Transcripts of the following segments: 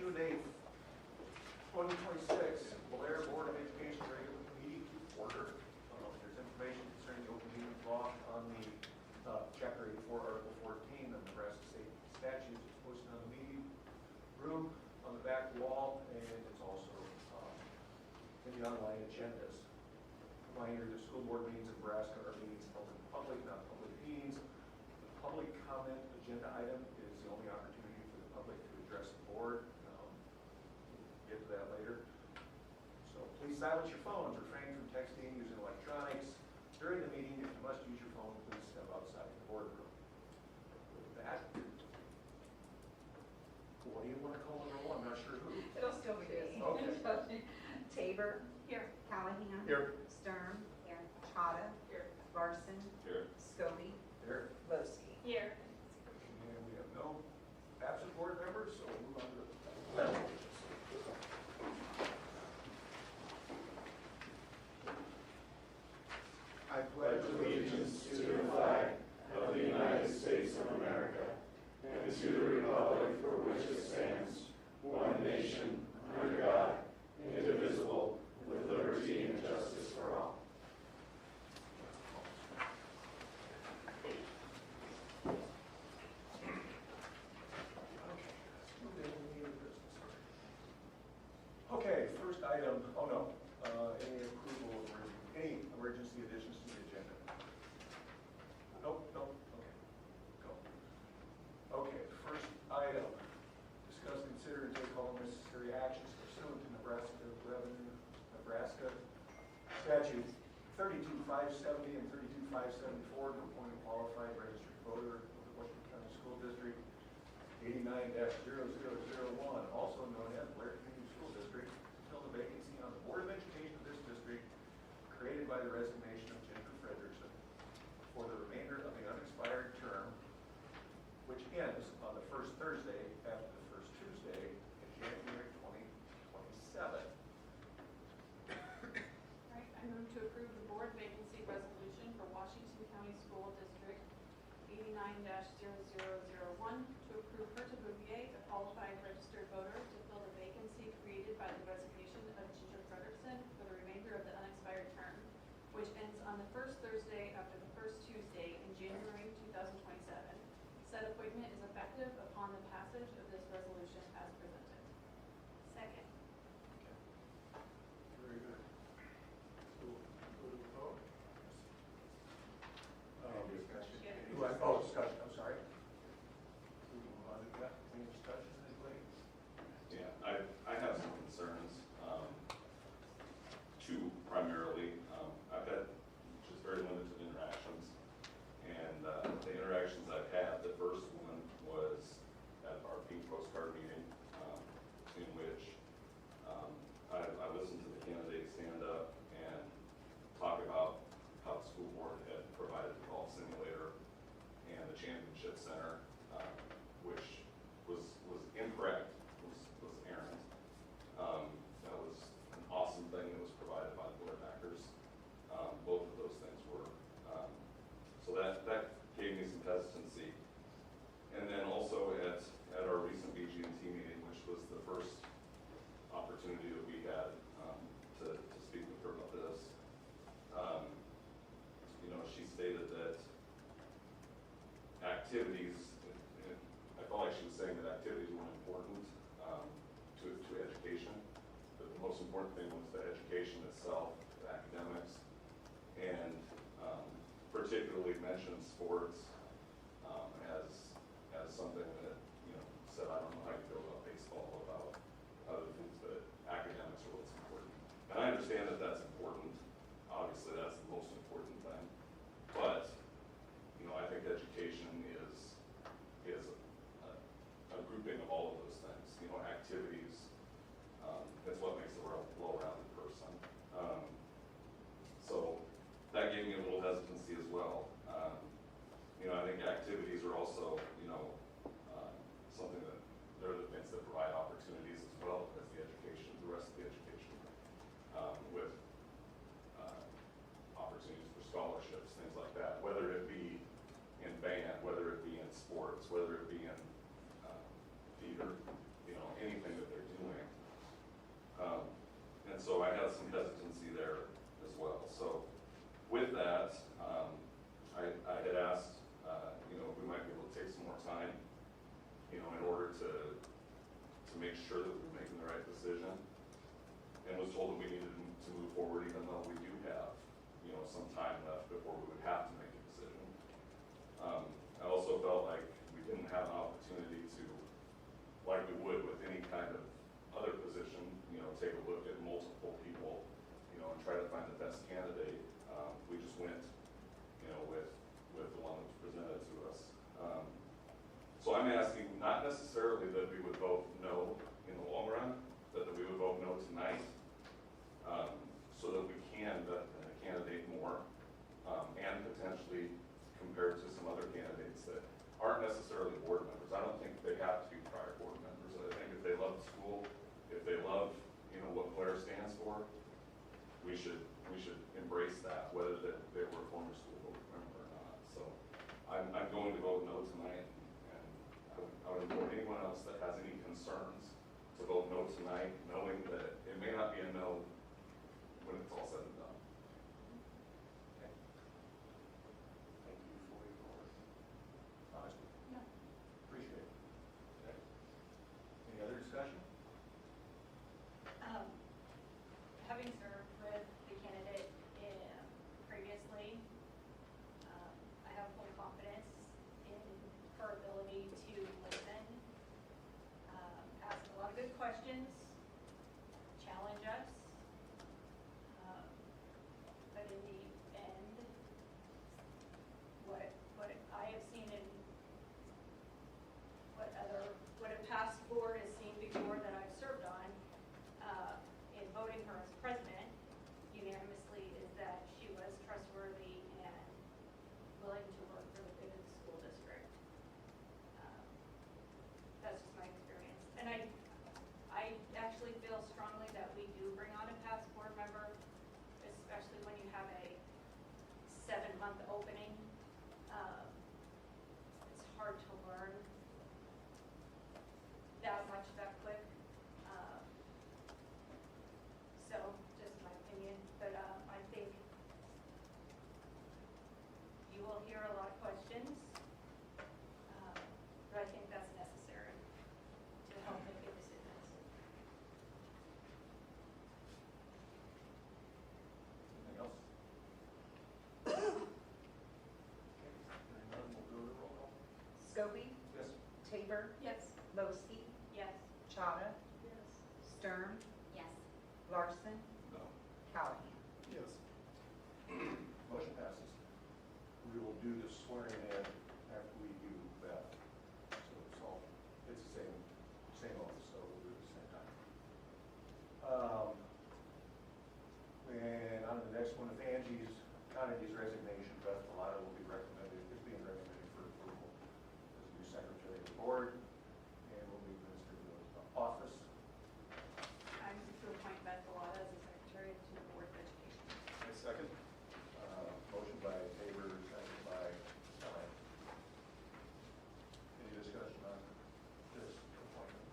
June 8th, 2026, Blair Board of Education regular meeting to order. There's information concerning the open meetings law on the Chapter 84, Article 14 of the Nebraska State Statutes. It's posted on the meeting room on the back wall, and it's also in the online agendas. Reminder, the school board meetings in Nebraska are meetings held in public, not public meetings. The public comment agenda item is the only opportunity for the public to address the board. We'll get to that later. So please silence your phones, refrain from texting, using electronics. During the meeting, if you must use your phone, please step outside the boardroom. With that, what do you want to call number one? I'm not sure who. It'll still be this. Okay. Tabor. Here. Callahan. Here. Stern. Here. Chada. Here. Larson. Here. Scobie. Here. Losky. Here. And we have no absent board members, so we'll move on to the pledge of allegiance. I pledge allegiance to the flag of the United States of America and to the republic for which it stands, one nation, under God, indivisible, with liberty and justice for all. Okay, first item, any approval of any emergency additions to the agenda? Nope, okay, go. Okay, first item, discuss, consider, and take all necessary actions pursuant to Nebraska statute 32,570 and 32,574 to appoint a qualified registered voter of the Washington County School District 89-0001, also known as Blair Community School District, to fill the vacancy on the Board of Education of this district created by the resignation of Jennifer Frederickson for the remainder of the unexpired term, which ends on the first Thursday after the first Tuesday in January 2027. All right, I move to approve the board vacancy resolution for Washington County School District 89-0001 to approve Herta Bouvier, a qualified registered voter, to fill the vacancy created by the resignation of Ginger Frederickson for the remainder of the unexpired term, which ends on the first Thursday after the first Tuesday in January 2027. Said appointment is effective upon the passage of this resolution as presented. Second. Very good. So, go to the vote. Discussion, I'm sorry. We can move on to that. Any discussion, anybody? Yeah, I have some concerns. Two primarily. I've had just very limited interactions, and the interactions I've had, the first one was at our pink postcard meeting, in which I listened to the candidate stand up and talk about how the school board had provided the golf simulator and the championship center, which was incorrect, was errant. That was an awesome thing that was provided by the Blair backers. Both of those things were. So that gave me some hesitancy. And then also at our recent BG&T meeting, which was the first opportunity that we had to speak with her about this, she stated that activities, I felt like she was saying that activities weren't important to education, but the most important thing was the education itself, the academics, and particularly mentioned sports as something that, said, I don't know how you feel about baseball, about other things, but academics are what's important. And I understand that that's important. Obviously, that's the most important thing. But, I think education is a grouping of all of those things. Activities, that's what makes a well-rounded person. So that gave me a little hesitancy as well. so I had some hesitancy there as well. So with that, I had asked, if we might be able to take some more time, in order to make sure that we were making the right decision. And was told that we needed to move forward even though we do have, some time left before we would have to make a decision. I also felt like we didn't have an opportunity to, like we would with any kind of other position, take a look at multiple people, and try to find the best candidate. We just went, with the one that was presented to us. So I'm asking not necessarily that we would vote no in the long run, but that we would vote no tonight, so that we can vet the candidate more, and potentially compare to some other candidates that aren't necessarily board members. I don't think they have to be prior board members. I think if they love the school, if they love, what Blair stands for, we should embrace that, whether they were a former school board member or not. So I'm going to vote no tonight, and I would implore anyone else that has any concerns to vote no tonight, knowing that it may not be a no when it's all said and done. Okay. Thank you for your honesty. No. Appreciate it. Okay. Any other discussion? Having served with the candidate previously, I have full confidence in her ability to listen, ask a lot of good questions, challenge us. But in the end, what I have seen in what a past board has seen before that I've served on, in voting her as president unanimously, is that she was trustworthy and willing to work for the good of the school district. That's just my experience. And I actually feel strongly that we do bring on a past board member, especially when you have a 7-month opening. It's hard to learn that much that quick. So, just my opinion, but I think you will hear a lot of questions, but I think that's necessary to help make good decisions. Anything else? Okay. Hearing none, we'll go to roll call. Scobie, Yes. Tabor, Yes. Lowski, Yes. Chada, Yes. Stern, Yes. Larson, No. Callahan. Yes. Motion passes. We will do the swearing in after we do that. So it's the same oath, so we'll do it at the same time. And on to the next one, if Connie's resignation, Beth Villada will be being recommended for approval as new secretary of the board, and will be administered to the office. I'm to appoint Beth Villada as the secretary to the Board of Education. I second. Motion by Tabor, second by Stein. Any discussion on this appointment?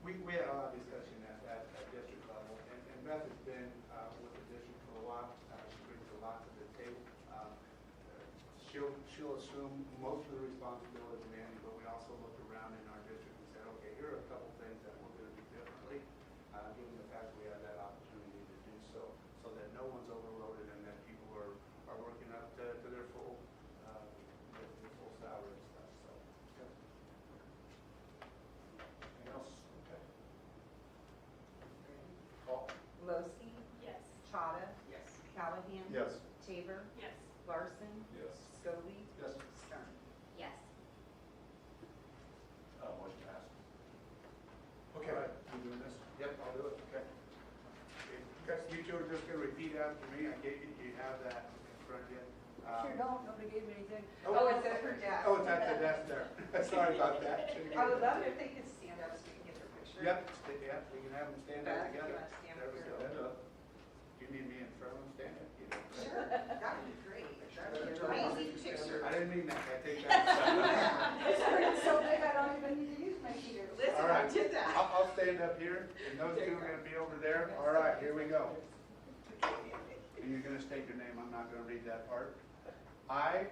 We had a lot of discussion at district level, and Beth has been with the district for a while. She brings a lot to the table. She'll assume most of the responsibility of Mandy, but we also looked around in our district and said, okay, here are a couple things that we're going to do differently, given the fact we have that opportunity to do so that no one's overloaded and that people are working up to their full salary and stuff. So. Anything else? Okay. Call. Lowski, Yes. Chada, Yes. Callahan. Yes. Tabor, Yes. Larson, Yes. Scobie, Yes. Stern. Yes. Motion passes. Okay. All right, you doing this? Yep, I'll do it. Okay. Because you two are just going to repeat after me. I gave you have that in front of you. Sure don't, nobody gave me anything. Oh. Oh, it's at her desk. Oh, it's at the desk there. Sorry about that. Should've I would given love you it if they could stand up so we can get their picture. Yep, yeah, we can have them stand up Beth, you together. want to stand There up we here? go. Stand up. You need me in front of them, stand up. You know. Sure, that would be great. That would be an amazing picture. I didn't mean that. I take that. It's so big I don't even need to use my heater. Listen, right. Did that. I'll stand up here, and those two are gonna be over there. All right, here we go. And you're gonna state your name, I'm not gonna read that part. I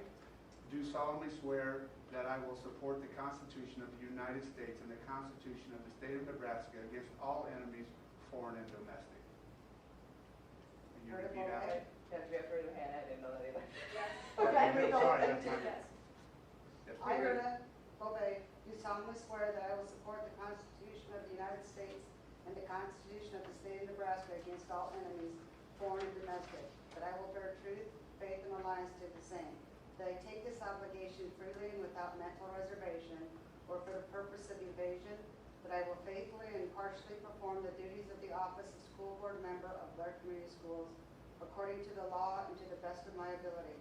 do solemnly swear that I will support the Constitution of the United States and the Constitution of the State of Nebraska against all enemies, foreign and domestic. And you repeat after. Have you ever heard of Hannah? I didn't know that either. Yes. Okay, sorry, that's my. Yes. Yes. I, Rhoda Bobay, do solemnly swear that I will support the Constitution of the United States and the Constitution of the State of Nebraska against all enemies, foreign and domestic, that I will bear truth, faith, and alliance to the same, that I take this obligation freely and without mental reservation or for the purpose of evasion, that I will faithfully and impartially perform the duties of the office of school board member of Blair Community Schools according to the law and to the best of my ability.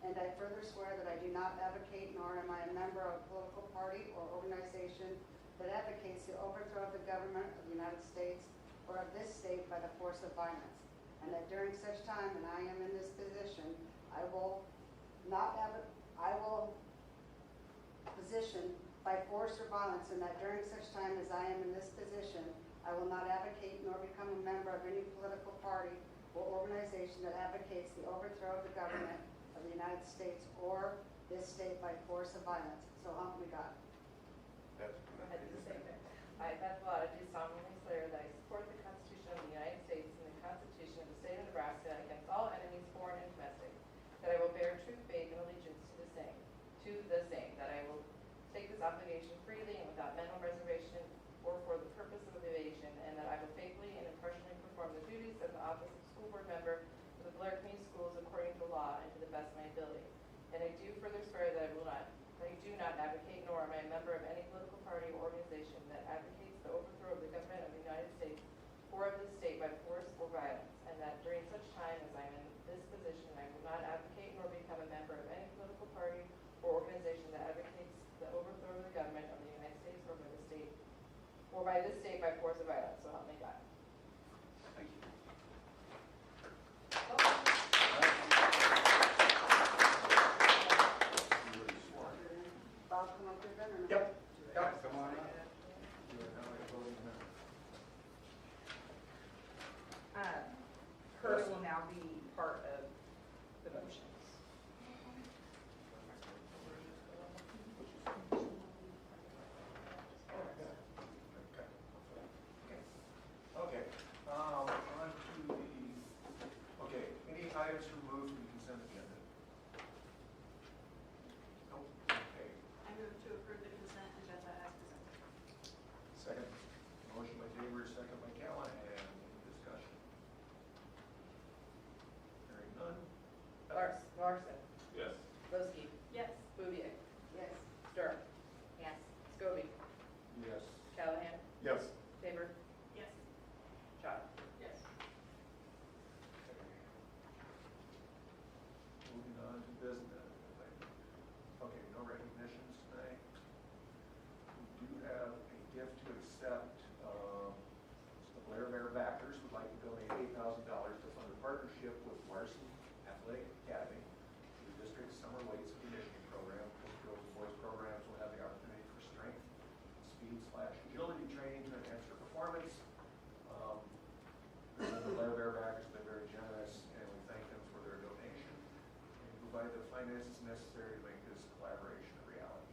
And I further swear that I do not advocate nor am I a member of a political party or organization that advocates the overthrow of the government of the United States or of this state by the force of violence. And that during such time, and I am in this position, I will position by force or violence, and that during such time as I am in this position, I will not advocate nor become a member of any political party or organization that advocates the overthrow of the government of the United States or this state by force of violence. So help me God. That's I did the same thing. I, Beth Lotta, do solemnly swear that I support the Constitution of the United States and the Constitution of the State of Nebraska against all enemies, foreign and domestic, that I will bear true faith and allegiance to the same, that I will take this obligation freely and without mental reservation or for the purpose of evasion, and that I will faithfully and impartially perform the duties of the office of school board member of the Blair Community Schools according to law and to the best of my ability. And I do further swear that I do not advocate nor am I a member of any political party or organization that advocates the overthrow of the government of the United States or of this state by force or violence, and that during such time as I am in this position, I will not advocate nor become a member of any political party or organization that advocates the overthrow of the government of the United States or by this state by force or violence. So help me God. Thank you. Bob, come up here then or no? Yep. Yep, come on up. Her will now be part of the motions. Okay, on to any items removed from the consent agenda? Nope, okay. I move to approve the consent agenda as presented. Second, motion by Tabor, second by Callahan, any discussion? Hearing none? Larson, Yes. Lowski, Yes. Bouvier, Yes. Sturm. Yes. Scobie, Yes. Callahan, Yes. Tabor, Yes. Schott. Yes. Moving on to business. Okay, no recognitions tonight. We do have a gift to accept. The Blair backers would like to donate $8,000 to fund a partnership with Larson Athletic Academy, the district's summer weights and conditioning program. Both girls and boys programs will have the opportunity for strength, speed/agility training to enhance their performance. The Blair backers have been very generous, and we thank them for their donation and provide the finances necessary to make this collaboration a reality.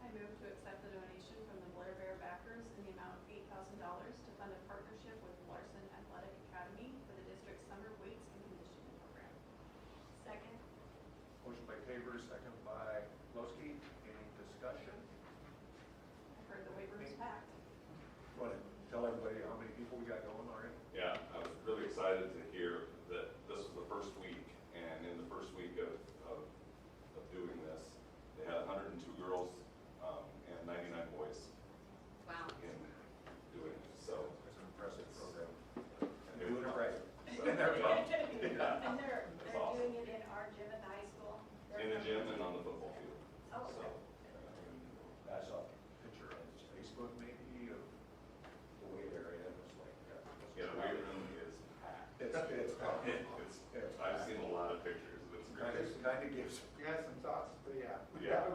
I move to accept the donation from the Blair Bear backers in the amount of $8,000 to fund a partnership with Larson Athletic Academy for the district's summer weights and conditioning program. Second. Motion by Tabor, second by Lowski. Any discussion? I've heard the waiver is packed. Want to tell everybody how many people we got going already? Yeah, I was really excited to hear that this was the first week, and in the first week of doing this, they had 102 girls and 99 boys Wow. in doing it, so. It's an impressive program. And they were Doing it right. So, yeah. And they're That's awesome. doing it in our gym at the high school? In the gym and on the football field. Oh, So, I saw a picture on Facebook maybe of the weight area. It was like, yeah, the weight room is packed. I've seen a lot of pictures, it's kind of gives. You had some thoughts, but yeah. Yeah.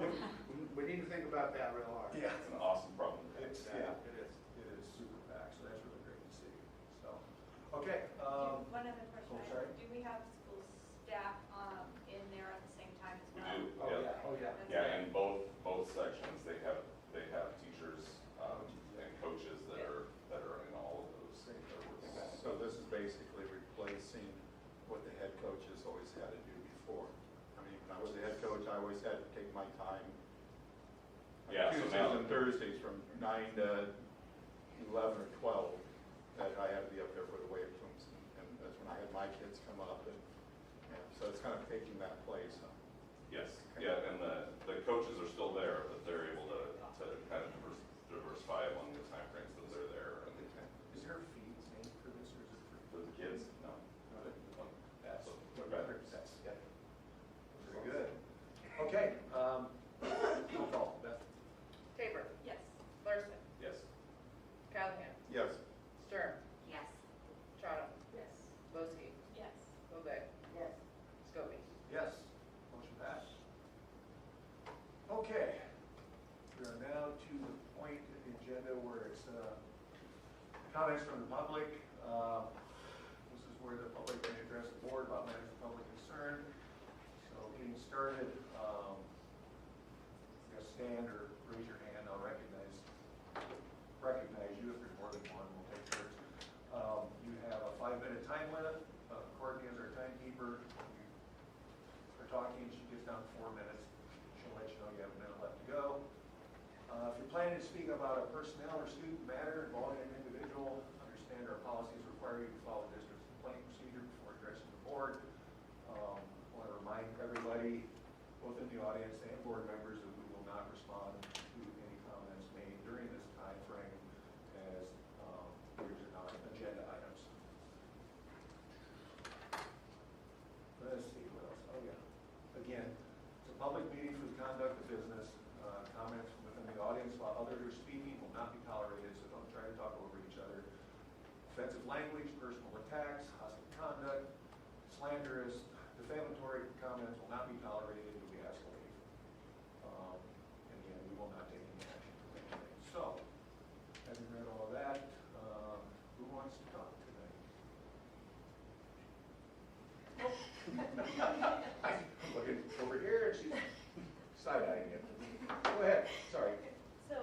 We need to think about that real hard. Yeah. It's an awesome problem Thursdays from 9 to 11 or 12 that I had to be up there for the weight rooms, and that's when I had my kids come up, and so it's kind of taking that place. Yes, yeah, and the coaches are still there, but they're able to kind of diversify among the timeframes that they're there. And Is there a fee named for this, or is it free? for the kids, no. That's, Right. that's, yeah. Very good. Okay, roll call, Beth? Tabor, Yes. Larson, Yes. Callahan, Yes. Stern, Yes. Chotto, Yes. Lowski, Yes. Bove, Yes. Scobie. Yes, motion passed. Okay, we are now to the point in the agenda where it's comments from the public. This is where the public may address the board about matters of public concern. So getting started, you guys stand or raise your hand, I'll recognize you. If there's more than one, we'll take turns. You have a 5-minute time limit. Courtney is our timekeeper. We're talking, she gets down to 4 minutes. She'll let you know you have a minute left to go. If you're planning to speak about a personnel or student matter involving an individual, understand our policies require you to follow district's complaint procedure before addressing the board. I want to remind everybody, both in the audience and board members, that we will not respond to any comments made during this time frame as these are not agenda items. Let's see what else. Oh, yeah. Again, it's a public meeting for the conduct of business. Comments from within the audience while others are speaking will not be tolerated, so don't try to talk over each other. Offensive language, personal attacks, hostile conduct, slanderous, defamatory comments will not be tolerated and will be escalated. And again, we will not take any action from anything. So, having read all of that, who wants to talk tonight? I'm looking over here and she's side-eyeing it. Go ahead, sorry. So,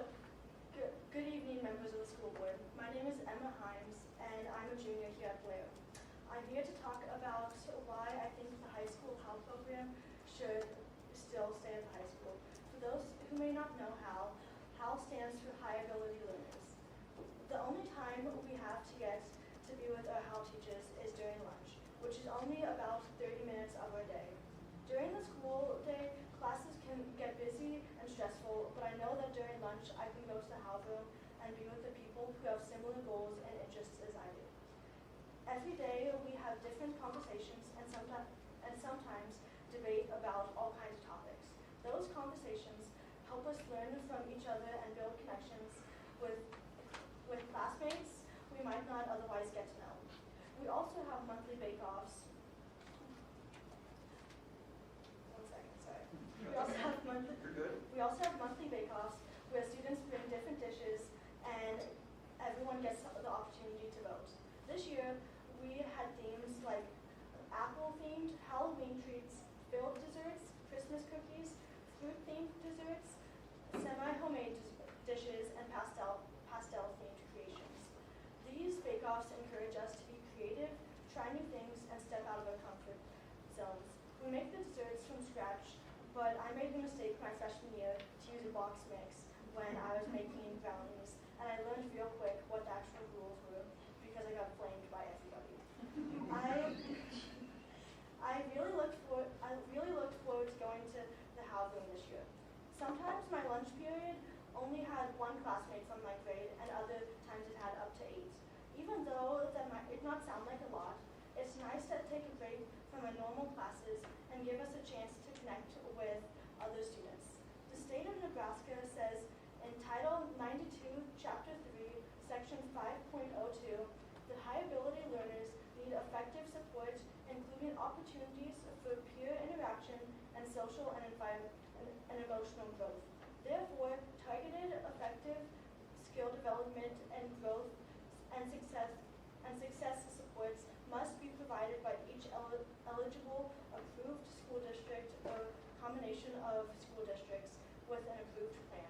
good evening, members of the school board. My name is Emma Himes, and I'm a junior here at Blair. I'm here to talk about why I think the high school HAL program should still stay at the high school. For those who may not know HAL, HAL stands for High Ability Learners. The only time we have to get to be with our HAL teachers is during lunch, which is only about 30 minutes of our day. During the school day, classes can get busy and stressful, but I know that during lunch I can go to the HAL room and be with the people who have similar goals and interests as I do. Every day we have different conversations and sometimes debate about all kinds of topics. Those conversations help us learn from each other and build connections with classmates we might not otherwise get to know. We also have monthly bake-offs. We also have monthly bake-offs where students bring different dishes and everyone gets the opportunity to vote. This year, we had themes like apple-themed Halloween treats, filled desserts, Christmas cookies, fruit-themed desserts, semi-homemade dishes, and pastel-themed creations. These bake-offs encourage us to be creative, try new things, and step out of our comfort zones. We make the desserts from scratch, but I made the mistake my freshman year to use a box mix when I was making brownies, and I learned real quick what the actual rules were because I got flamed by everybody. I really looked forward to going to the HAL room this year. Sometimes my lunch period only had one classmate from my grade, and other times it had up to 8. Even though that might not sound like a lot, it's nice to take a break from our normal classes and give us a chance to connect with other students. The state of Nebraska says in Title 92, Chapter 3, Section 5.02, the high ability learners need effective support, including opportunities for peer interaction and social and emotional growth. Therefore, targeted, effective skill development and growth and success supports must be provided by each eligible approved school district or combination of school districts with an approved plan.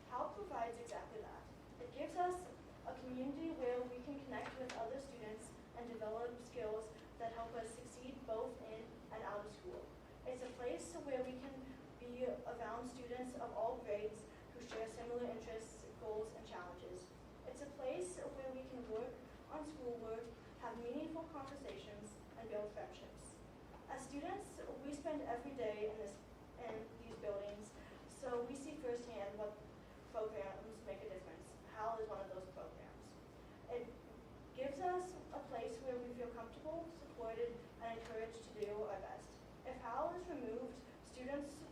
HAL provides exactly that. It gives us a community where we can connect with other students and develop skills that help us succeed both in and out of school. It's a place where we can be around students of all grades who share similar interests have meaningful conversations, and build friendships. As students, we spend every day in these buildings, so we see firsthand what programs make a difference. HAL is one of those programs. It gives us a place where we feel comfortable, supported, and encouraged to do our best. If HAL is removed, students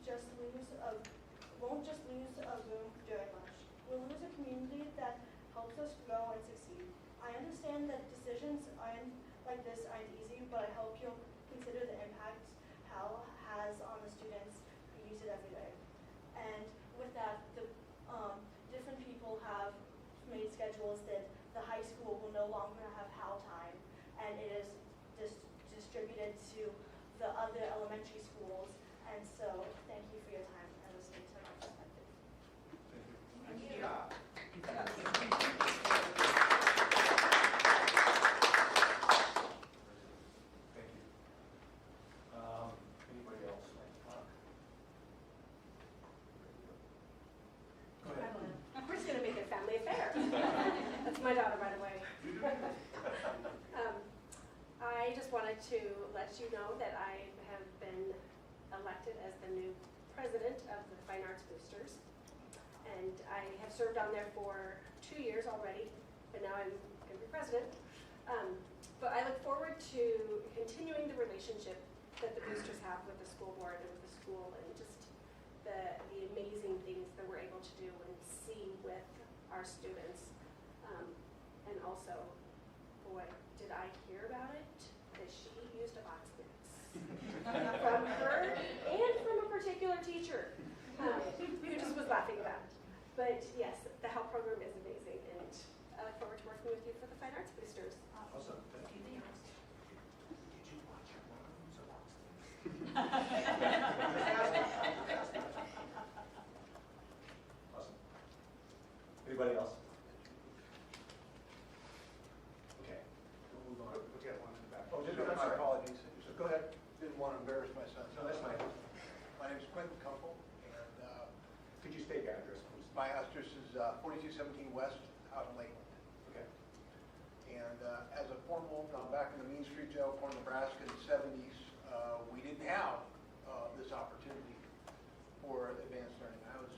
won't just lose a room during lunch. We'll lose a community that helps us grow and succeed. I understand that decisions like this aren't easy, but I hope you'll consider the impact HAL has on the students who use it every day. And with that, the different people have made schedules that the high school will no longer have HAL time, and it is distributed to the other elementary schools. And so, thank you for your time and listening to my perspective. Thank you. Nice job. Thank you. Anybody else like to talk? Go ahead. We're just going to make it a family affair. That's my daughter, by the way. I just wanted to let you know that I have been elected as the new president of the Fine Arts Boosters. And I have served on there for 2 years already, but now I'm going to be president. But I look forward to continuing the relationship that the boosters have with the school board and with the school, and just the amazing things that we're able to do and see with our students. And also, boy, did I hear about it, that she used a box mix from her and from a particular teacher who just was laughing about it. But yes, the HAL program is amazing, and I look forward to working with you for the Fine Arts Boosters. Awesome. Thank you. Did you watch your moms or box Awesome. Anybody else? Okay, we'll move on. We'll get one in the back. Oh, did you? My I'm sorry. apologies. Go ahead. Didn't want to embarrass my son. No, that's fine. My name is Quentin Kumpel, and Could you state your address, please? my address is 4217 West out in Lakeland. Okay. And as a formal, back in the Mean Street Jail, Corn, Nebraska in the 70s, we didn't have this opportunity for advanced learning. I was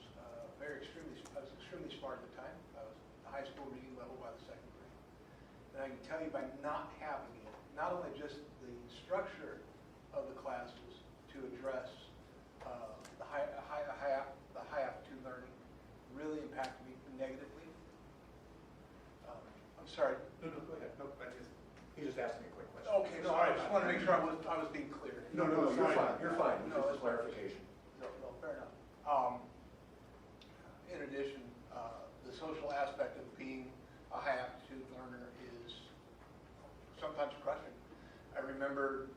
extremely smart at the time. I was the high school reading level by the second grade. And I can tell you, by not having it, not only just the structure of the classes to address the high aptitude learning really impacted me negatively. I'm sorry. No, go ahead. No, I just. He just asked me a quick question. Okay, no, I just want to make sure I was being clear. No, you're fine. You're fine. No, Just a clarification. No, fair enough. In addition, the social aspect of being a high aptitude learner is sometimes crushing. I remember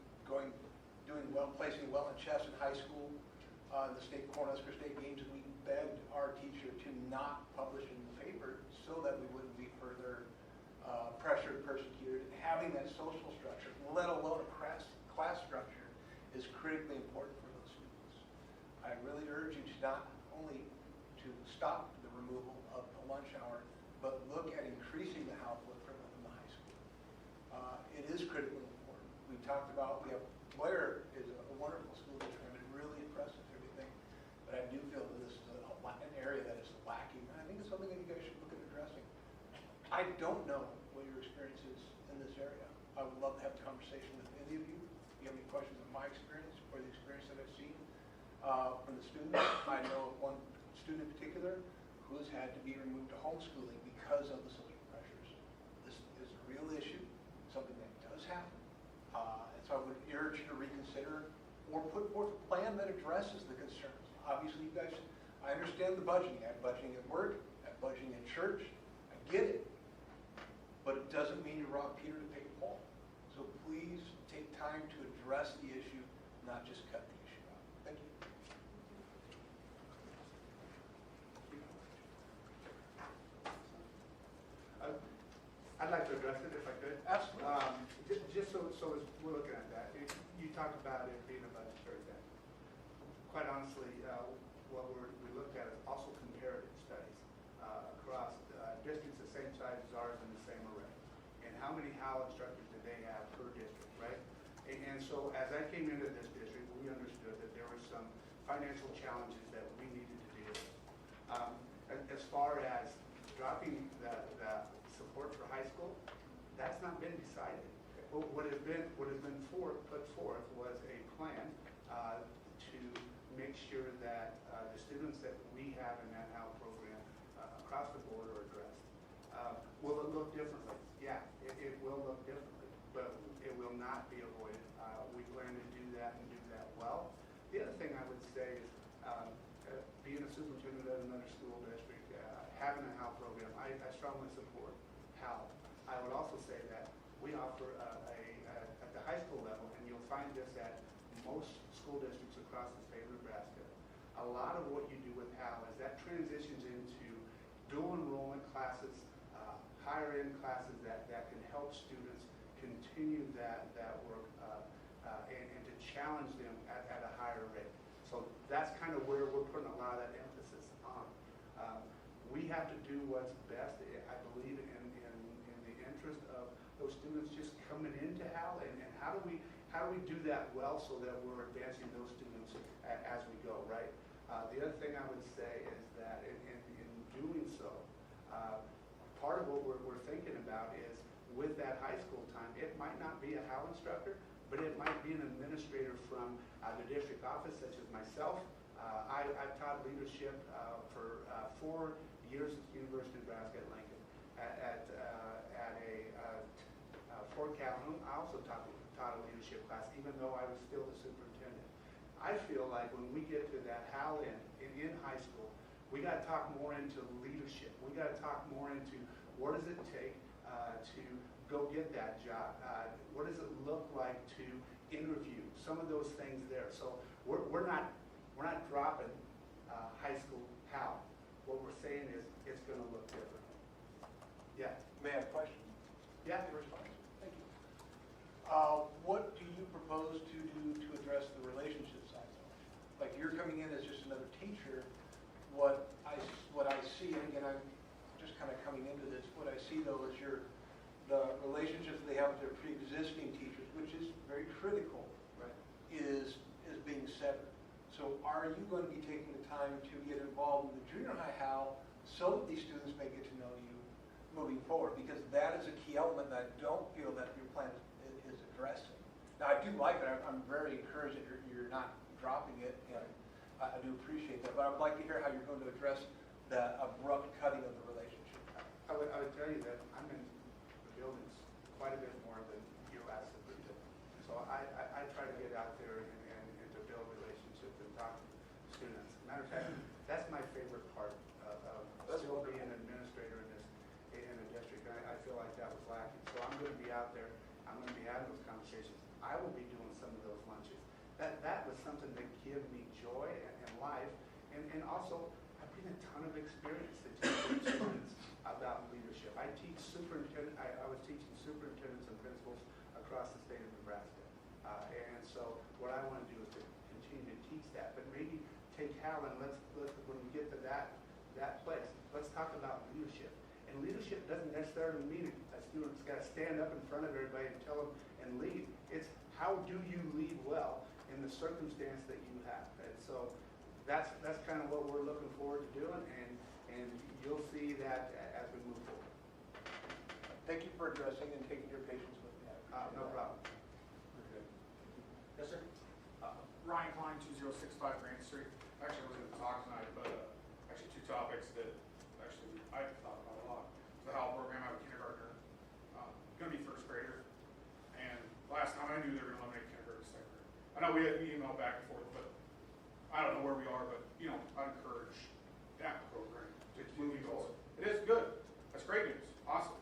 placing well in chess in high school, the Cornhusker State Games, and we begged our teacher to not publish in the paper so that we wouldn't be further pressured, persecuted. And having that social structure, let alone a class structure, is critically important for those students. I really urge you to not only to stop the removal of the lunch hour, but look at increasing the HAL footprint within the high school. It is critically important. We talked about, Blair is a wonderful school district, and really impressive and everything, but I do feel that this is an area that is lacking, and I think it's something that you guys should look at addressing. I don't know what your experience is in this area. I would love to have a conversation with any of you. If you have any questions on my experience or the experience that I've seen from the students, I know of one student in particular who has had to be removed to homeschooling because of the social pressures. This is a real issue, something that does happen. And so I would urge you to reconsider or put forth a plan that addresses the concerns. Obviously, you guys, I understand the budgeting. I have budgeting at work, I have budgeting at church. I get it. But it doesn't mean you rob Peter to pay Paul. So please take time to address the issue, not just cut the issue out. Thank you. I'd like to address it if I could. Absolutely. Just so as we're looking at that, you talked about it being a budgetary thing. Quite honestly, what we looked at is also comparative studies across districts the same size as ours in the same array. And how many HAL instructors today And so as I came into this district, we understood that there were some financial challenges that we needed to deal with. As far as dropping the support for high school, that's not been decided. What has been put forth was a plan to make sure that the students that we have in that HAL program across the board are addressed. Will it look differently? Yeah, it will look differently, but it will not be avoided. We plan to do that and do that well. The other thing I would say is being a superintendent at another school district, having a HAL program, I strongly support HAL. I would also say that we offer at the high school level, and you'll find this at most school districts across the state of Nebraska, a lot of what you do with HAL is that transitions into dual enrollment classes, higher end classes that can help students continue that work and to challenge them at a higher rate. So that's kind of where we're putting a lot of that emphasis on. We have to do what's best, I believe, in the interest of those students just coming into HAL, and how do we do that well so that we're advancing those students as we go, right? The other thing I would say is that in doing so, part of what we're thinking about is with that high school time, it might not be a HAL instructor, but it might be an administrator from the district office, such as myself. I've taught leadership for 4 years at the University of Nebraska at Lincoln. At Fort Calhoun, I also taught a leadership class, even though I was still the superintendent. I feel like when we get to that HAL in high school, we got to talk more into leadership. We got to talk more into what does it take to go get that job? What does it look like to interview? Some of those things there. So we're not dropping high school HAL. What we're saying is it's going to look different. Yeah. May I have a question? Yeah. Your response. Thank you. What do you propose to do to address the relationship side of it? Like you're coming in as just another teacher. What I see, and again, I'm just kind of coming into this, what I see though is the relationships they have with their pre-existing teachers, which is very critical, right, is being severed. So are you going to be taking the time to get involved in the junior high HAL so that these students may get to know you moving forward? Because that is a key element that I don't feel that your plan is addressing. Now, I do like it. I'm very encouraged that you're not dropping it, and I do appreciate that. But I would like to hear how you're going to address the abrupt cutting of the relationship. I would tell you that I'm in the buildings quite a bit more than your last superintendent. So I try to get out there and to build relationships and talk to students. Matter of fact, that's my favorite part of still being an administrator in a district. I feel like that was lacking. So I'm going to be out there. I'm going to be having those conversations. I will be doing some of those lunches. That was something that gave me joy and life. And also, I bring a ton of experience to teach students about leadership. I teach I was teaching superintendents and principals across the state of Nebraska. And so what I want to do is to continue to teach that, but maybe take HAL and let's when we get to that place, let's talk about leadership. And leadership doesn't necessarily mean a student's got to stand up in front of everybody and tell them and lead. It's how do you lead well in the circumstance that you have. And so that's kind of what we're looking forward to doing, and you'll see that as we move forward. Thank you for addressing and taking your patience with me. No problem. Yes, sir. Ryan Klein, 2065 Grant Street. Actually, I was going to talk tonight, but actually 2 topics that actually I've thought about a lot. The HAL program, I have a kindergartner, going to be first grader, and last time I knew they were going to eliminate kindergarten to second grade. I know we emailed back and forth, but I don't know where we are, but I encourage that program to moving forward. It is good. That's great news. Awesome.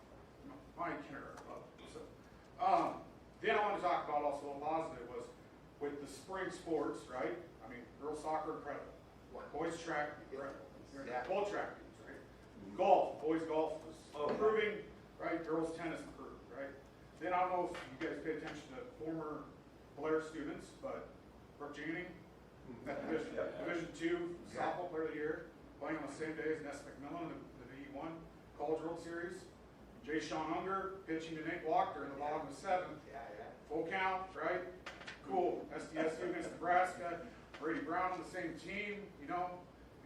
My kindergarten love it. So, then I wanted to talk about also a positive was with the spring sports, right? I mean, girls soccer, incredible. Boys track, incredible. Yeah. Both track teams, right? Golf, boys golf was improving, right? Girls tennis improved, right? Then I don't know if you guys pay attention to former Blair students, but Brooke Janey, that Division II softball player of the year, playing on the same day as Ness McMillan in the D1 College World Series. Jay Sean Unger pitching to Nate Walker in the bottom of the seventh. Yeah, yeah. Full count, right? Cool. SDSU against Nebraska. Brady Brown on the same team, you know,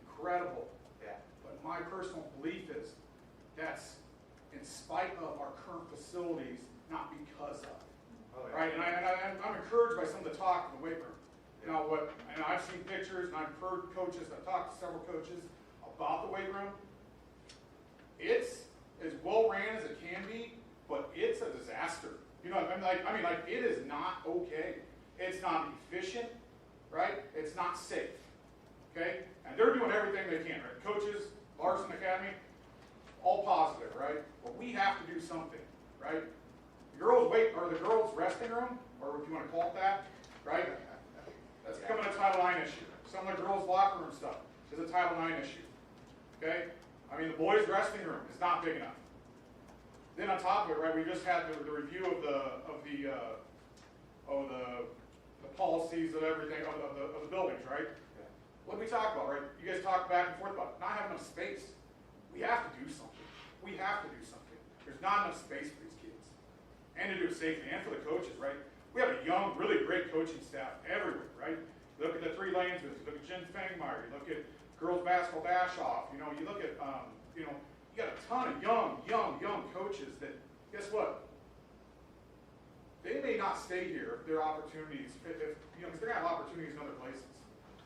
incredible. Yeah. But my personal belief is that's in spite of our current facilities, not because of. Oh, yeah. Right, and I'm encouraged by some of the talk in the weight room. Now, and I've seen pictures, and I've heard coaches, I've talked to several coaches about the weight room. It's as well ran as it can be, but it's a disaster. You know, I mean, it is not okay. It's not efficient, right? It's not safe, okay? And they're doing everything they can, right? Coaches, Larson Academy, all positive, right? But we have to do something, right? The girls' resting room, or if you want to call it that, right? That's becoming a Title IX issue. Some of the girls' locker room stuff is a Title IX issue, okay? I mean, the boys' resting room is not big enough. Then on top of it, right, we just had the review of the policies of everything of the buildings, right? Yeah. What did we talk about, right? You guys talk back and forth about not having enough space. We have to do something. We have to do something. There's not enough space for these kids, and to do it safely, and for the coaches, right? We have a young, really great coaching staff everywhere, right? Look at the 3 lanes, you look at Jen Fangmeyer, you look at girls basketball dash off, you know, you look at, you know, you got a ton of young coaches that, guess what? They may not stay here if there are opportunities, you know, because they're going to have opportunities in other places,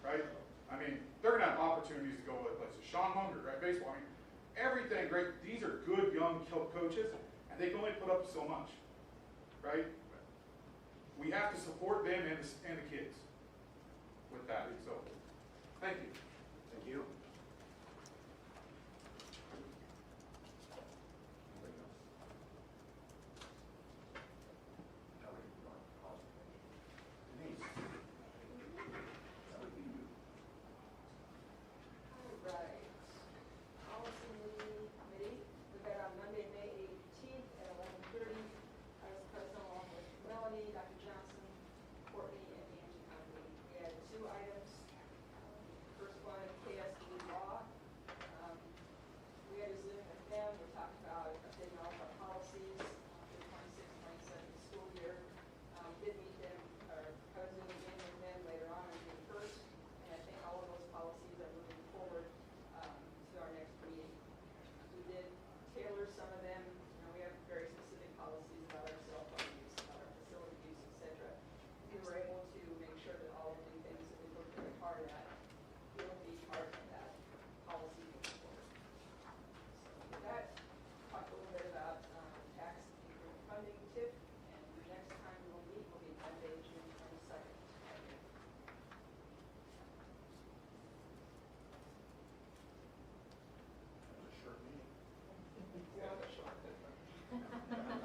right? I mean, they're going to have opportunities to go other places. Sean Munger, right, baseball, I mean, everything great. These are good young coaches, and they can only put up so much, right? We have to support them and the kids with that. So, thank you. Thank you. Denise. That would be you. All right. Policy meeting committee, we got on Monday, May 18th at 11:30. I was present along with Melanie, Dr. Johnson, Courtney, and Angie Conley. We had 2 items. First one, KSD law. We had a Zoom with them. We talked about updating all of our policies for the 26-27 school year. Did meet them, or I was Zooming in with them later on June 1st, and I think all of those policies are moving forward to our next meeting. We did tailor some of them. You know, we have very specific policies about our cell phone use, about our facility use, etc. We were able to make sure that all of the things that we worked very hard at will be part of that policy moving forward. So with that, talk a little bit about tax increment funding tip, and the next time we'll meet will be Monday, June 22nd. That was a short meeting. Yeah, that's right.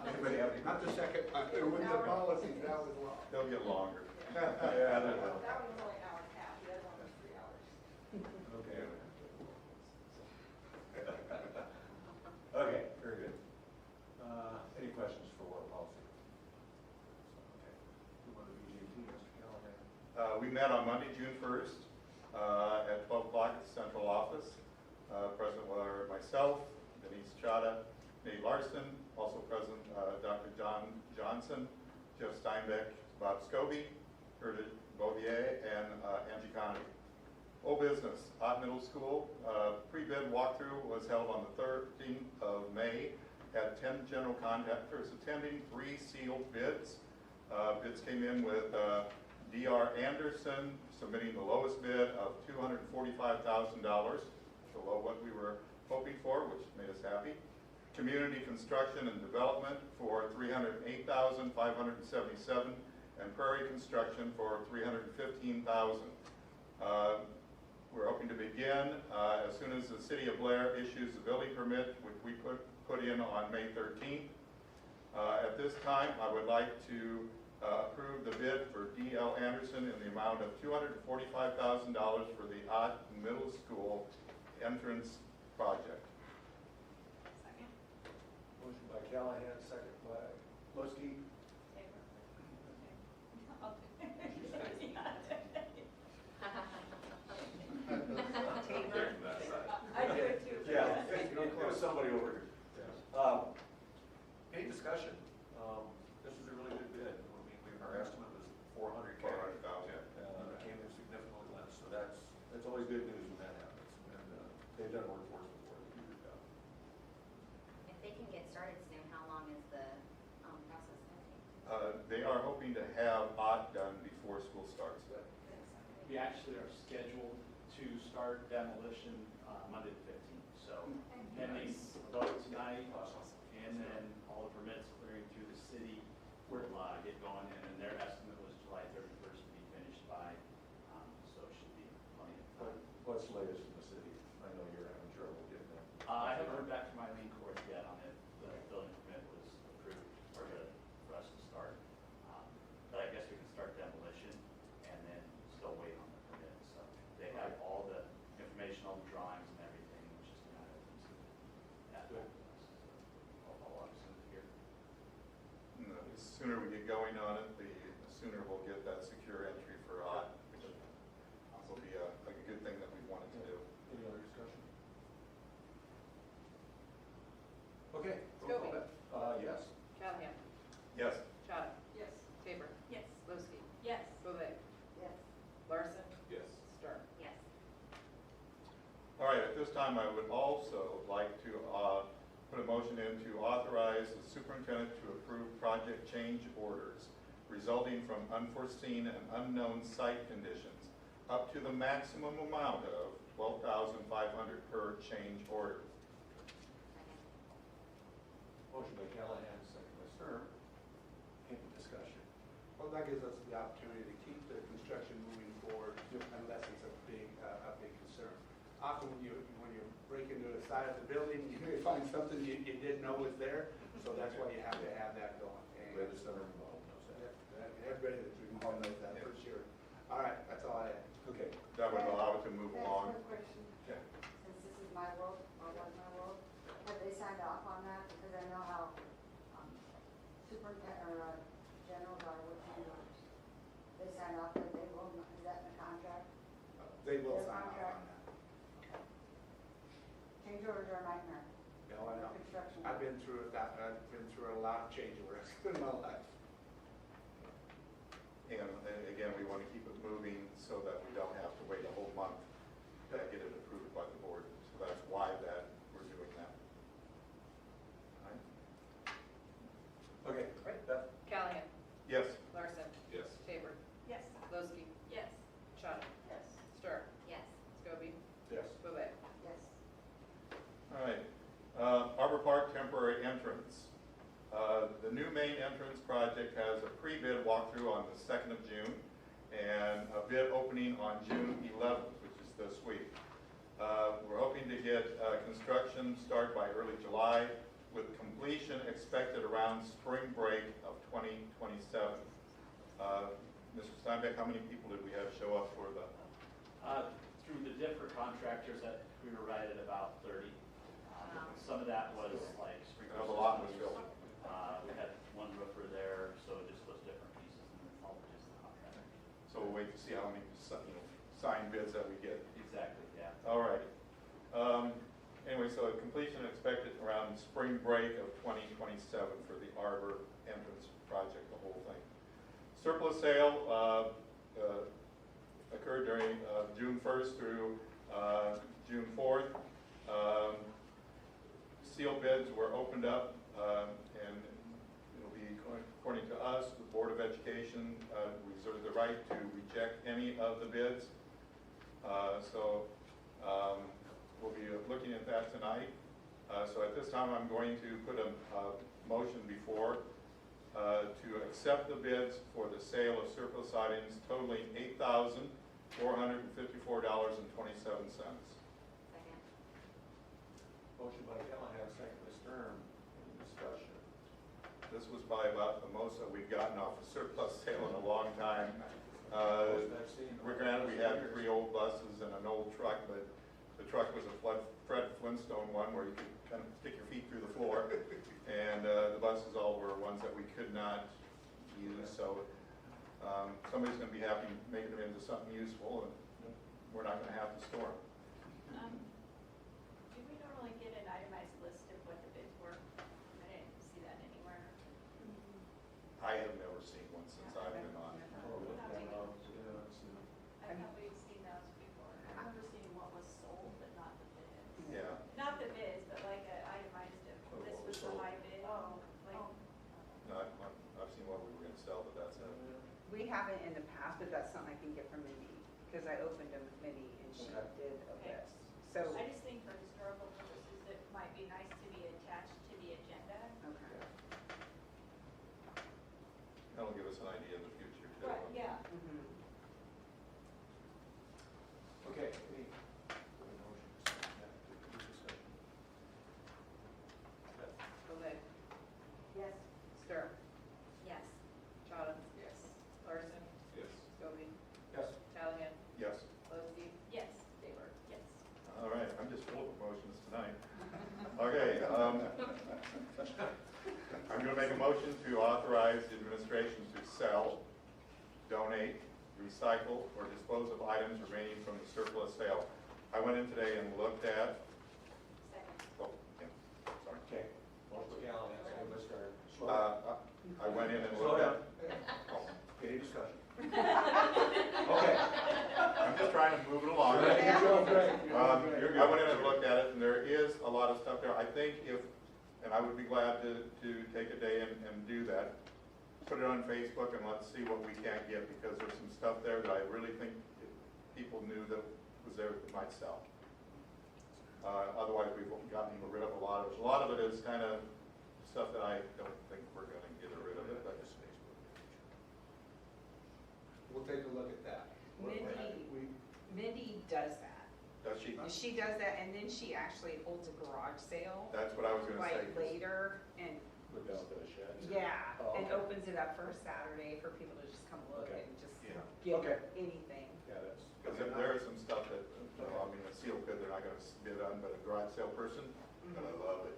Anybody have any? Not the second, with the policies, that was long. They'll get longer. Yeah, that will. That one was only an hour and a half, the other one was 3 hours. Okay. Okay, very good. Any questions for policy? Okay. Who want to be GT, Mr. Callahan? We met on Monday, June 1st, at 12 o'clock at the central office. Present were myself, Denise Chada, Nate Larson, also present Dr. John Johnson, Jeff Steinbeck, Bob Scobie, Gerda Bouvier, and Angie Conley. Old business, Ott Middle School, pre-bid walkthrough was held on the 13th of May. Had 10 general contractors attending, 3 sealed bids. Bids came in with D.R. Anderson submitting the lowest bid of $245,000, below what we were hoping for, which made us happy. Community Construction and Development for $308,577, and Prairie Construction for $315,000. We're hoping to begin as soon as the City of Blair issues the building permit, which we put in on May 13th. At this time, I would like to approve the bid for D.L. Anderson in the amount of $245,000 for the Ott Middle School entrance project. Second. Motion by Callahan, second by Lustke. I do it too. Yeah, it was somebody over here. Any discussion? This is a really good bid. I mean, our estimate was 400K. 400,000. It came in significantly less, so that's always good news when that happens. And they've done work for us before. They do a good job. If they can get started soon, how long is the process going to take? They are hoping to have OT done before school starts. We actually are scheduled to start demolition Monday the 15th. So pending vote tonight, and then all the permits clearing through the city, we're get going in, and their estimate was July 31st to be finished by, so it should be plenty of time. What's the latest from the city? I know you're having trouble getting that. I haven't heard back from Eileen Court yet on it. The building permit was approved for us to start. But I guess we can start demolition and then still wait on the permit. So they have all the information, all the drawings and everything, which is kind of that. I'll follow up soon here. The sooner we get going on it, the sooner we'll get that secure entry for OT, which will be like a good thing that we wanted to do. Any other discussion? Okay. Scobie. Yes. Callahan. Yes. Chada. Yes. Tabor. Yes. Lowski. Yes. Bovee. Yes. Larson. Yes. Stern. Yes. All right, at this time, I would also like to put a motion in to authorize the superintendent to approve project change orders resulting from unforeseen and unknown site conditions up to the maximum amount of $12,500 per change order. Motion by Callahan, second by Stern. Any discussion? Well, that gives us the opportunity to keep the construction moving forward unless it's a big concern. Often when you break into the side of the building, you may find something you didn't know was there, so that's why you have to have that going. Glad the center involved knows that. Everybody that's involved knows that for sure. All right, that's all I have. Okay. That would allow it to move That's along. one question. Yeah. Since this is my world, or was my world, have they signed off on that? Because I know how superintendent or generals are with change orders. They sign off that they will, is that in the contract? They will Their sign off contract? on that. Change orders are a nightmare. No, I know. Construction. I've been through it. I've been through a lot of change orders in my life. And again, we want to keep it moving so that we don't have to wait a whole month to get it approved by the board. So that's why we're doing that. All right. Okay. Right. Beth? Callahan. Yes. Larson. Yes. Tabor. Yes. Lowski. Yes. Chada. Yes. Stern. Yes. Scobie. Yes. Bovee. Yes. All right. Arbor Park temporary entrance. The new main entrance project has a pre-bid walkthrough on the 2nd of June and a bid opening on June 11th, which is this week. We're hoping to get construction start by early July with completion expected around spring break of 2027. Mr. Steinbeck, how many people did we have show up for the? Through the different contractors, that we were right at about 30. Some of that was like sprinkler That was a lot was systems. filled. We had one roofer there, so just those different pieces, and then all just the contractor. So we'll wait to see how many signed bids that we get. Exactly, yeah. All right. Anyway, so completion expected around spring break of 2027 for the Arbor entrance project, the whole thing. Surplus sale occurred during June 1st through June 4th. Sealed bids were opened up, and it'll be, according to us, the Board of Education reserves the right to reject any of the bids. So we'll be looking at that tonight. So at this time, I'm going to put a motion before to accept the bids for the sale of surplus items totaling $8,454.27. Second. Motion by Callahan, second by Stern. Any discussion? This was by about the most that we've gotten off a surplus sale in a long time. Most I've seen. Granted, we had 3 old buses and an old truck, but the truck was a Fred Flintstone one where you could kind of stick your feet through the floor. And the buses all were ones that we could not use, so somebody's going to be happy making them into something useful, and we're not going to have to store them. Do we normally get an itemized list of what the bids were? I didn't see that anywhere. because I opened a committee and she Okay. did a Okay. list. So, I just think for historical purposes, it might be nice to be attached to the agenda. okay. That'll give us an idea in the future too. Right, yeah. Mhm. Okay, any motions? Yeah, any discussion? Beth? Bovet, Yes. Sturm, Yes. Chada, Yes. Larson, Yes. Scobie, Yes. Callahan, Yes. Lozey, Yes. Tabor. Yes. All right, I'm just full of emotions tonight. Okay, I'm gonna make a motion to authorize the administration to sell, donate, recycle, or dispose of items remaining from the surplus sale. I went in today and looked at, Second. oh, yeah, sorry. Okay. Motion by Callahan, second by Stern. Slow I went in and Slow looked down. at, oh, Any discussion? Okay. I'm just trying to move it along. You're doing great. You're doing I went in and looked at it, and there is a lot of stuff there. I think if, and I would be glad to take a day and do that, put it on Facebook and let's see what we can't get, because there's some stuff there that I really think if people knew that was there that might sell. Otherwise, we've gotten rid of a lot of it. A lot of it is kind of stuff that I don't think we're gonna get rid of it, but This Facebook page. We'll take a look at that. Mindy does that. does she? She does that, and then she actually holds a garage sale, That's what I was gonna say. like later, and Look out for the sheds. yeah, Oh, and okay. opens it up for a Saturday for people to just come look Okay. and just Yeah. get Okay. anything. Yeah, that's. Because there is some stuff that, you know, I mean, a seal good, they're not gonna bid on, but a garage sale person, but I love it.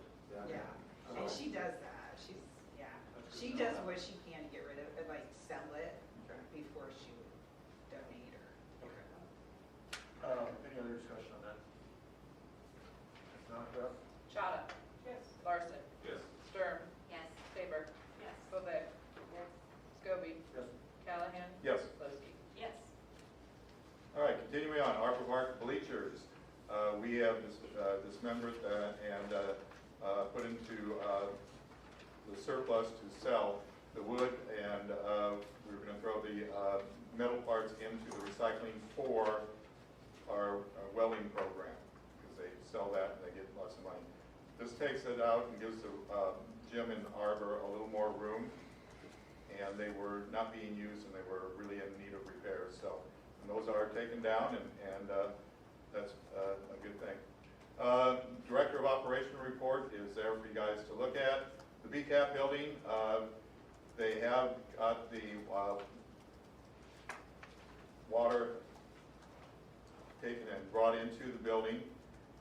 Yeah, and she does that, she's, yeah, she does what she can to get rid of it, like sell it Okay. before she would donate or. Okay. Any other discussion on that? If not, Beth? Chada, Yes. Larson, Yes. Sturm, Yes. Tabor, Yes. Bovet, Scobie, Yes. Callahan, Yes. Lozey. Yes. All right, continuing on, Arbor Park bleachers. We have dismembered and put into the surplus to sell the wood, and we were gonna throw the metal parts into the recycling for our welding program, because they sell that and they get lots of money. This takes it out and gives the gym and Arbor a little more room, and they were not being used and they were really in need of repairs, so. And those are taken down, and that's a good thing. Director of Operation Report is there for you guys to look at. The BCAP building, they have got the water taken and brought into the building.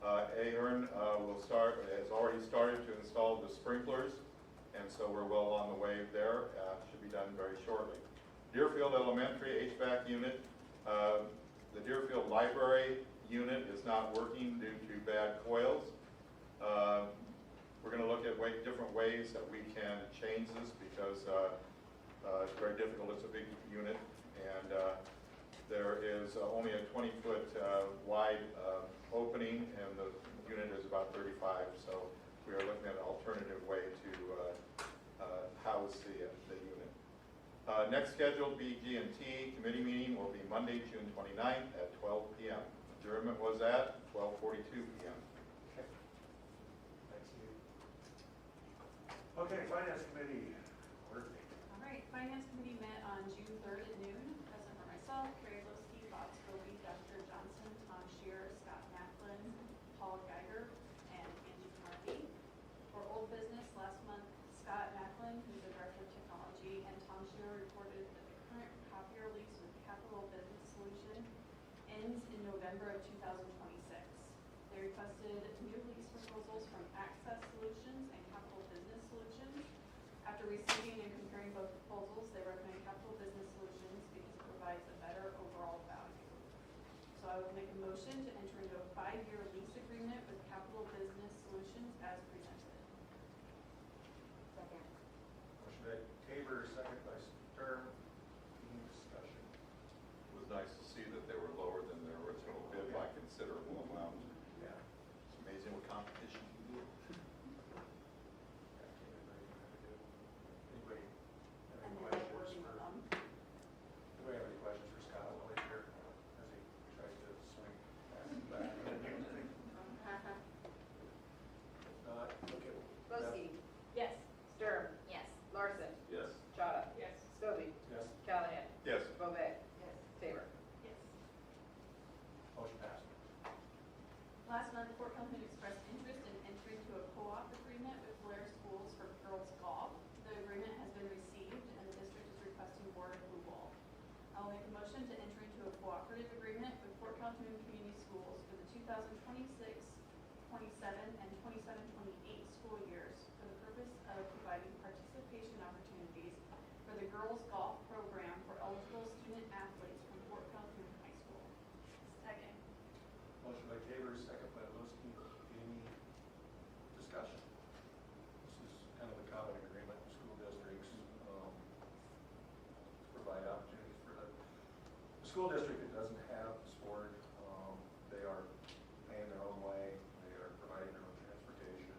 Ahern has already started to install the sprinklers, and so we're well on the way there. Should be done very shortly. Deerfield Elementary HVAC unit. The Deerfield Library unit is not working due to bad coils. We're going to look at different ways that we can change this, because it's very difficult. It's a big unit, and there is only a 20-foot wide opening, and the unit is about 35. So we are looking at an alternative way to house the unit. Next scheduled BG&T committee meeting will be Monday, June 29th at 12 p.m. Adjournment was at 12:42 p.m. Okay. Thanks, Steve. Okay, Finance Committee, order. All right, Finance Committee met on June 3rd at noon. Present for myself, Carrie Lowski, Bob Scobie, Dr. Johnson, Tom Shear, Scott Macklin, Paul Geiger, and Angie Murphy. For old business, last month, Scott Macklin, who's the Director of Technology, and Tom Shear reported that the current copier lease with Capital Business Solution ends in November of 2026. They requested new lease proposals from Access Solutions and Capital Business Solutions. After receiving and comparing both proposals, they recommend Capital Business Solutions because it provides a better overall value. So I would make a motion to enter into a 5-year lease agreement with Capital Business Solutions as presented. Second. Motion by Tabor, second by Sturm. Any discussion? It was nice to see that they were lower than their original bid by considerable amount. Yeah. It's amazing what competition can do. Anybody have And any then questions working for, with them. anybody have any questions for Scott while he's here? Has he 2026, 27, and 27, 28 school years for the purpose of providing participation opportunities for the girls golf program for eligible student athletes from Fort Calhoun High School. Second. Motion by Tabor, second by Lowski. Any discussion? This is kind of a common agreement with school districts, to provide opportunities for the school district that doesn't have the sport. They are paying their own way, they are providing their own transportation.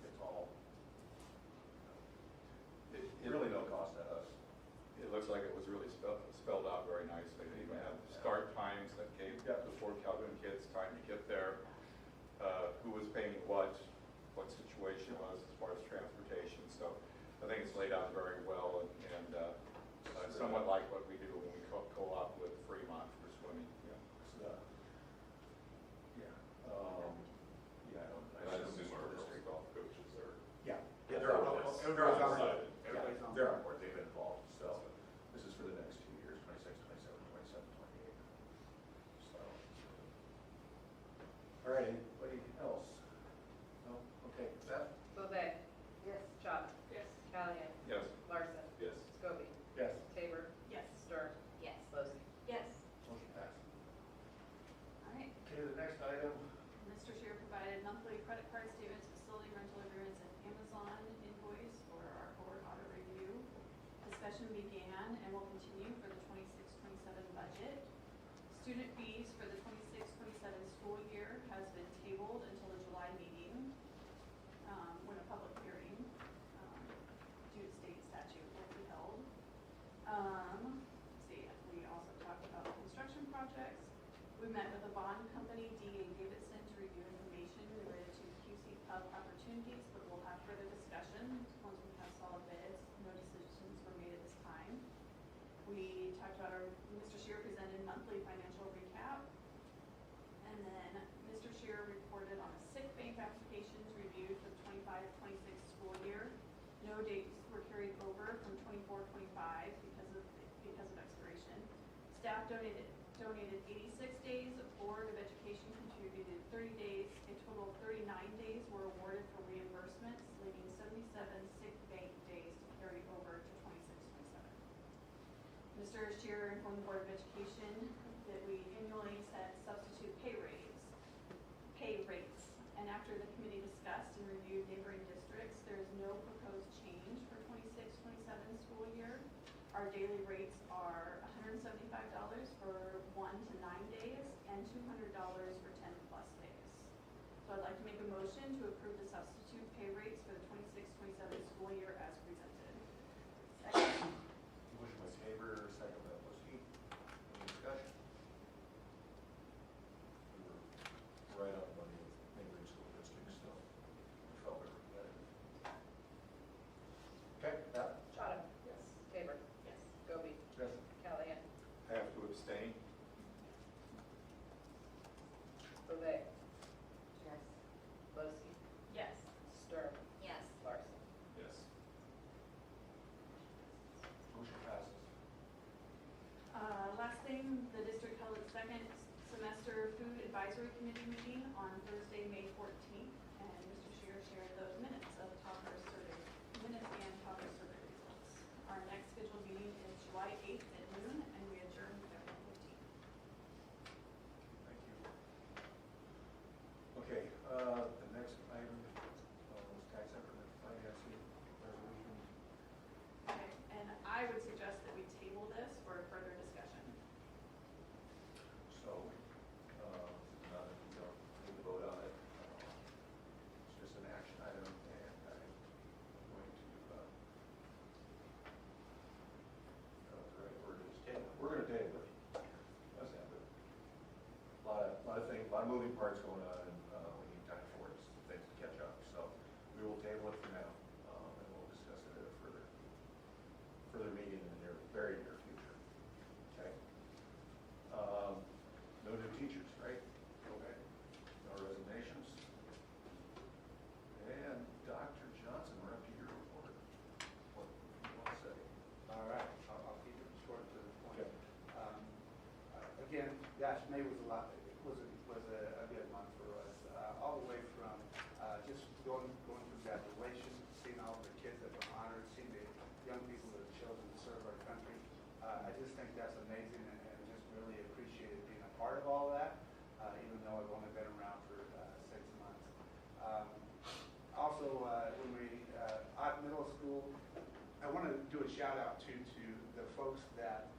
It's all, really no cost to us. It looks like it was really spelled out very nicely. They even had start times that gave the Fort Calhoun kids time to get there, who was paying what situation was as far as transportation. So I think it's laid out very well and somewhat like what we do when we co-op with Fremont for swimming. I assume our girls golf coaches are. Yeah, Yeah, they're on everybody's on board. board. Everybody's on They're board. on board, they've been involved, so this is for the next 2 years, 26, 27, 27, 28. So. All right, anybody else? No? Okay, Beth? Bovee. Yes. Chop. Yes. Callahan. Yes. Larson. Yes. Scobie. Yes. Tabor. Yes. Stern. Yes. Lowski. Yes. Motion passed. All right. Okay, the next item. Mr. Shear provided monthly credit card statements, facility rental agreements, and Amazon invoice for our board audit review. Discussion began and will continue for the 26-27 budget. Student fees for the 26-27 school year has been tabled until the July meeting, when a public hearing, due to state statute, will be held. Let's see, we also talked about construction projects. We met with the bond company, D.A. Davidson, to review information related to QC Pub opportunities, but we'll have further discussion once we have solid bids. No decisions were made at this time. We talked about Mr. Shear presented monthly financial recap. And then Mr. Shear reported on the sick bank applications reviewed for the 25-26 school year. No dates were carried over from 24-25 because of expiration. Staff donated 86 days, Board of Education contributed 30 days, a total of 39 days were awarded for reimbursements, leaving 77 sick bank days to carry over to 26-27. Mr. Shearer informed the Board of Education that we annually set substitute pay rates, and after the committee discussed and reviewed neighboring districts, there is no proposed change for 26-27 school year. Our daily rates are $175 for 1 to 9 days and $200 for 10+ days. So I'd like to make a motion to approve the substitute pay rates for the 26-27 school year as presented. Second. Motion by Tabor, second by Lowski. Any discussion? We were right on the money with neighboring school districts, so we felt we were competitive. Okay, Beth? Chop. Yes. Tabor. Yes. Scobie. Yes. Callahan. I have to abstain. Bovee. Yes. Lowski. Yes. Stern. Yes. Larson. Yes. Motion passes. Last thing, the district held its second semester food advisory committee meeting on Thursday, May 14th, and Mr. Shear shared those minutes and Topper survey results. Our next scheduled meeting is July 8th at noon, and we adjourn at 1:15. Thank you. Okay, the next item was tax increment financing resolution. Okay, and I would suggest that we table this for further discussion. So, not that we don't need to vote on it. It's just an action item, and I'm going to, the right word is table. We're going to table it. That's it. A lot of things, a lot of moving parts going on, and we need time for it, some things to catch up. So we will table it for now, and we'll discuss it at a further meeting in the very near future. Okay? No new teachers, right? Okay. No resignations. And Dr. Johnson, we're up to your report. What do you want to say? All right, I'll keep it short to the point. Okay. Again, gosh, May was a lot, was going through graduation, seeing all the kids that were honored, seeing the young people that have chosen to serve our country. I just think that's amazing and just really appreciated being a part of all that, even though I've only been around for 6 months. Also, when we, at middle school, I want to do a shout out to the folks that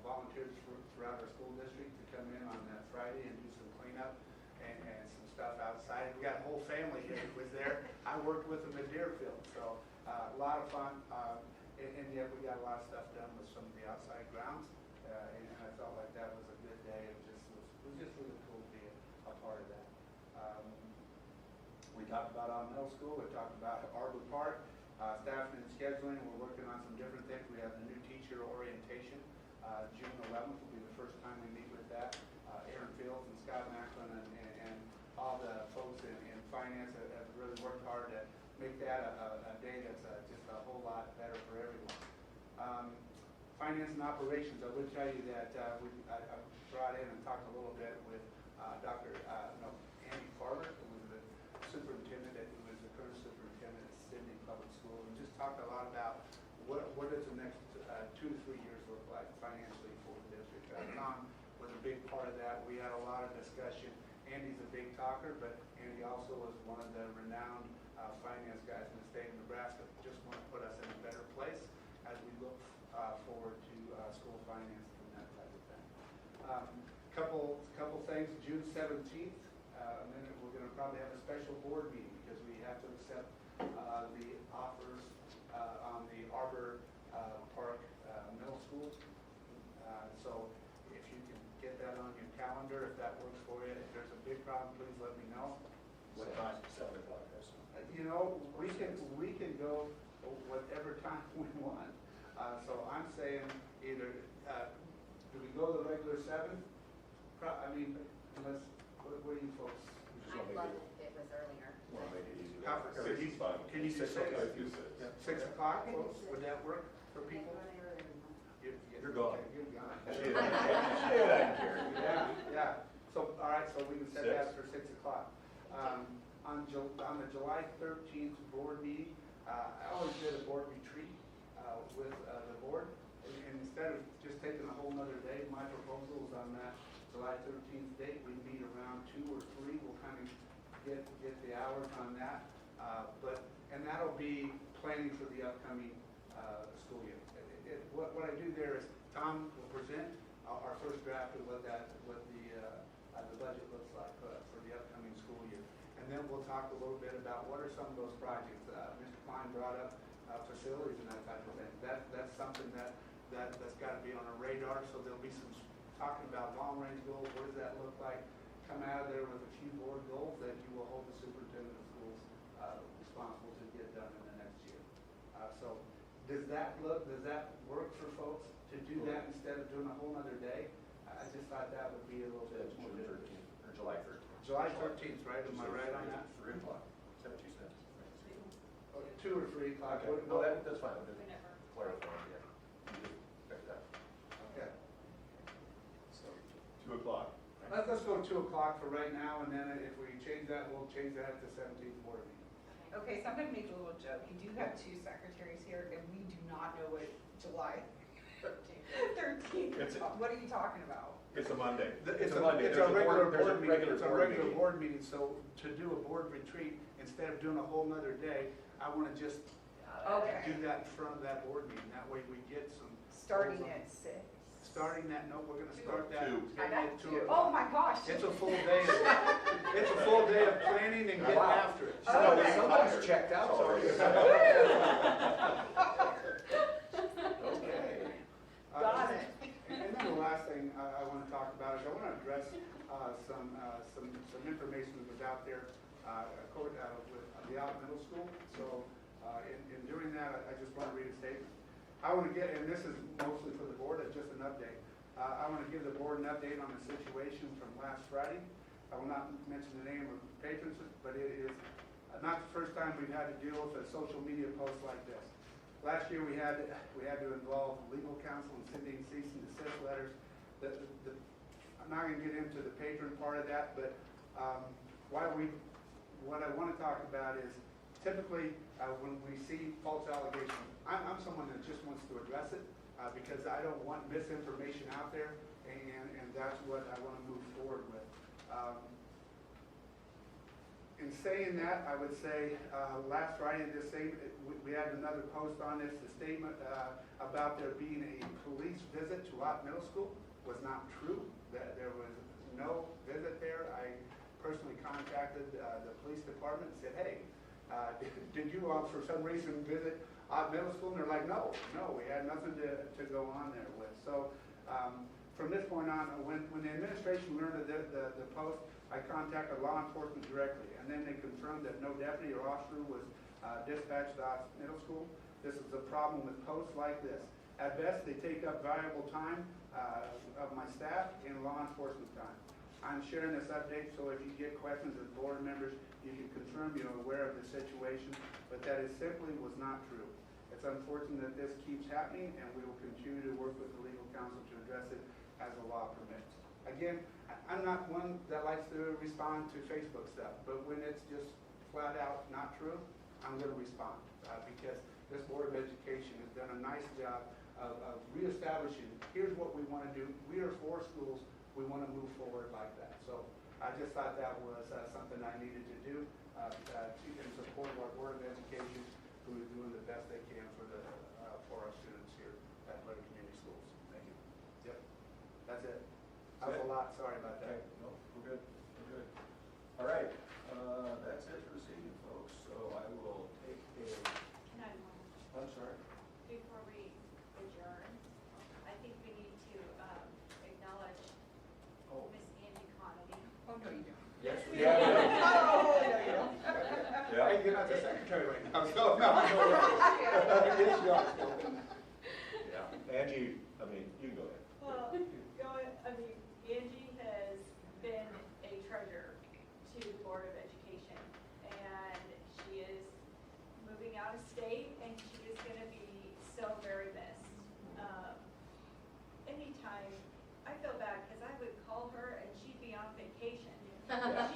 volunteered throughout our school district to come in on that Friday and do some cleanup and some stuff outside. We got a whole family here that was there. I worked with them at Deerfield, so a lot of fun. And yet we got a lot of stuff done with some of the outside grounds, and I felt like that was a good day. It was just really cool to be a part of that. We talked about our middle school. We talked about Arbor Park. Staffing and scheduling, we're working on some different things. We have the new teacher orientation. June 11th will be the first time we meet with that. Aaron Fields and Scott Macklin and all the folks in finance have really worked hard to make that a day that's just a whole lot better for everyone. Finance and operations, I would tell you that I brought in and talked a little bit with Andy Farber, who was the superintendent, who was the current superintendent at Sydney Public School, and just talked a lot about what does the next 2 to 3 years look like financially for the district. Tom was a big part of that. We had a lot of discussion. Andy's a big talker, but Andy also was one of the renowned finance guys in the state of Nebraska. Just want to put us in a better place as we look forward to school finance and that type of thing. Couple things. June 17th, and then we're going to probably have a special board meeting because we have to accept the offers on the Arbor Park Middle School. So if you can get that on your calendar, if that works for you. If there's a big problem, please let me know. What time? 7 o'clock, I assume. You know, we can go whatever time we want. So I'm saying either, do we go the regular 7? I mean, unless, what do you folks? I'd love it if it was earlier. Want to make it easier. Can you do 6? 6 o'clock, folks? Would that work for people? You're gone. You're gone. Yeah. Yeah. So, all right, so we can set 6? that for 6 o'clock. On the July 13th board meeting, I always did a board retreat with the board. And instead of just taking a whole nother day, my proposal is on that July 13th date. We meet around 2 or 3. We'll kind of get the hours on that. And that'll be planning for the upcoming school year. What I do there is Tom will present our first draft of what the budget looks like for the upcoming school year. And then we'll talk a little bit about what are some of those projects. Mr. Klein brought up facilities and that type of thing. That's something that's got to be on our radar. So there'll be some talking about long-range goals. What does that look like? Come out of there with a few board goals that you will hold the superintendent of schools responsible to get done in the next year. So does that work for folks to do that instead of doing a whole other day? I just thought that would be a little bit more June different. 13th, or July 13th. July 13th, right? Am I right on that? 3 o'clock. Is that what you said? 2 or 3 o'clock. Okay. No, that's fine. I'm just clarifying, yeah. You just pick that. Okay. So, 2 o'clock. Let's go 2 o'clock for right now, and then if we change that, we'll change that at the 17th board meeting. Okay, so I'm gonna make a little joke. You do have 2 secretaries here, and we do not know what July 13th. What are you talking about? It's a Monday. It's a Monday. regular board There's a meeting. regular It's a board regular meeting. board meeting, so to do a board retreat, instead of doing a whole nother day, I want to just Okay. do that in front of that board meeting. That way we get some. Starting at 6. Starting that, no, we're gonna start that. 2. maybe at 2 Oh o'clock. my gosh. It's a full day of planning and getting after it. Okay. Somebody's checked out already. Okay. Got it. And then the last thing I want to talk about is I want to address some information that was out there with the Out Middle School. So in doing that, I just want to read a statement. I want to get, and this is mostly for the board, it's just an update. I want to give the board an update on the situation from last Friday. I will not mention the name of patrons, but it is not the first time we've had to deal with a social media post like this. Last year we had to involve legal counsel and sending cease and desist letters. I'm not going to get into the patron part of that, but what I want to talk about is Typically, when we see false allegations, I'm someone that just wants to address it because I don't want misinformation out there, and that's what I want to move forward with. In saying that, I would say last Friday, we had another post on this. The statement about there being a police visit to Ott Middle School was not true. That there was no visit there. I personally contacted the police department and said, hey, did you all for some reason visit Ott Middle School? And they're like, no, we had nothing to go on there with. So from this point on, when the administration learned of the post, I contacted law enforcement directly, and then they confirmed that no deputy or officer was dispatched to Ott Middle School. This is a problem with posts like this. At best, they take up valuable time of my staff and law enforcement time. I'm sharing this update so if you get questions as board members, you can confirm you're aware of the situation, but that is simply was not true. It's unfortunate that this keeps happening, and we will continue to work with the legal counsel to address it as the law permits. Again, I'm not one that likes to respond to Facebook stuff, but when it's just flat out not true, I'm going to respond because this Board of Education has done a nice job of reestablishing, here's what we want to do. We are for schools. We want to move forward like that. So I just thought that was something I needed to do in support of our Board of Education, who is doing the best they can for our students here at Blair Community Schools. Thank you. Yep, that's it. That was a lot. Sorry about that. Okay, no, we're good. We're good. All right, that's it for this evening, folks. So I will take a. Can I, I'm sorry. before we adjourn, I think we need to acknowledge Oh. Miss Angie Connolly. Oh, no, you don't. Yes. Oh, no, you don't. Yeah, you're not the secretary right now, so no. Yes, you are. Yeah, Angie, I mean, you can go ahead. Well, Angie has been a treasure to the Board of Education, and she is moving out of state, and she is going to be so very missed. Anytime, I feel bad because I would call her and she'd be on vacation.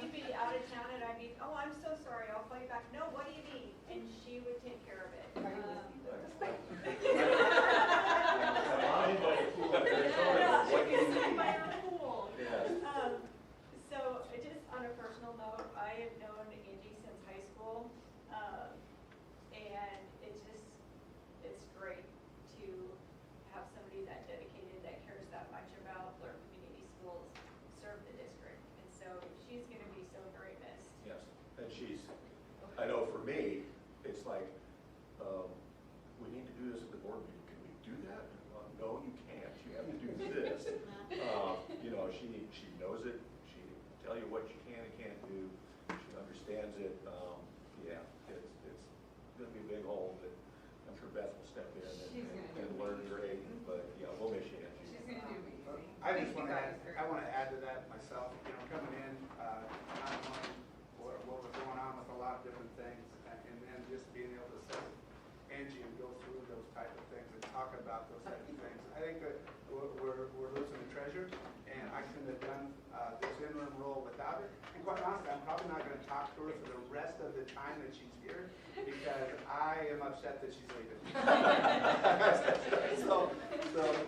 She'd be out of town, and I'd be, oh, I'm so sorry, I'll call you back. No, what do you need? And she would take care of it. So just on a personal note, I have known Angie since high school, and it's great to have somebody that dedicated, that cares that much about Blair Community Schools, serve the district, and so she's going to be so very missed. Yes, and I know for me, it's like, we need to do this at the board meeting. Can we do that? No, you can't. You have to do this. She knows it. She will tell you what you can and can't do. She understands it. Yeah, it's going to be a big hole, but I'm sure Beth will step in and learn great. But yeah, we'll miss you, Angie. She's going to do amazing. I just want to add to that myself. Coming in, not knowing what was going on with a lot of different things, and then just being able to sit with Angie and go through those type of things and talk about those type of things. I think that we're losing a treasure, and I couldn't have done this interim role without her. And quite honestly, I'm probably not going to talk to her for the rest of the time that she's here because I am upset that she's leaving.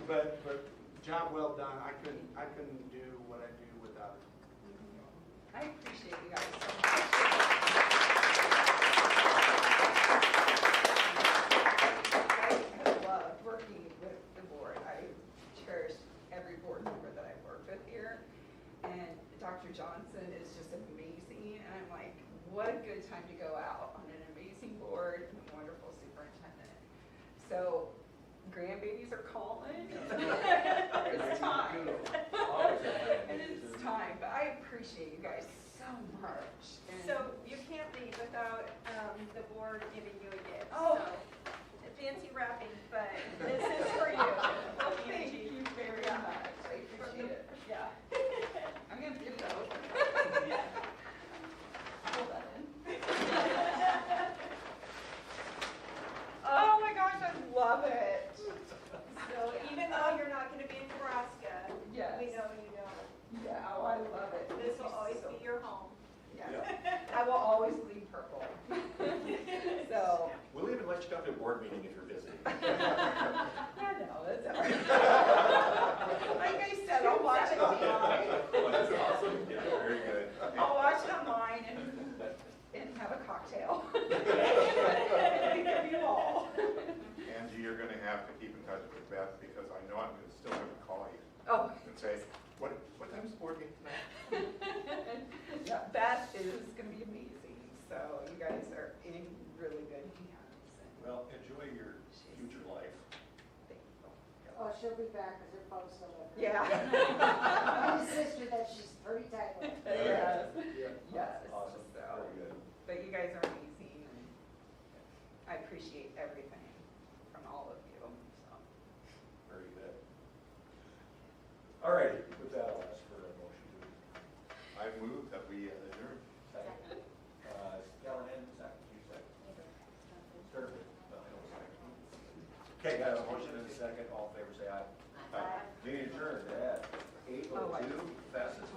But job well done. I couldn't do what I do without her. I appreciate you guys so much. I love working with the board. I cherish every board member that I've worked with here. And Dr. Johnson is just amazing. And I'm like, what a good time to go out on an amazing board and a wonderful superintendent. So grandbabies are calling. It's time. It is time. But I appreciate you guys so much. And So you can't leave without the board giving you a gift. Oh. So, fancy wrapping, but this is for you. well, thank you very much. I appreciate it. Yeah. I'm going to give it over. Hold that in. Oh my gosh, I love it. So even though you're not going to be in Nebraska, Yes. we know you know. Yeah, oh, I love it. This will always be your home. Yes. I will always bleed purple. board meeting if you're busy. Yeah, no, that's all right. Like I said, I'll watch it online. Oh, that's awesome. Yeah, very good. I'll watch it online and have a cocktail. Think of you all. Angie, you're gonna have to keep in touch with Beth because I know I'm still gonna call you Oh, and say, what time's the board meeting tonight? yeah, that is gonna be amazing. So you guys are in really good hands. And Well, enjoy your future life. thank you. Oh, she'll be back because her folks still live. Yeah. My sister that she's pretty tight with. Yes. Yeah. Yes. Awesome, So, very good. but you guys are amazing, and I appreciate everything from all of you. So. Very good. All right, with that, I'll ask for a motion to I move that we adjourn. second. Callahan, second, you second. Sturman. Okay, got a motion and a second, all in favor say aye. Aye. Meeting adjourned at 8:02, fastest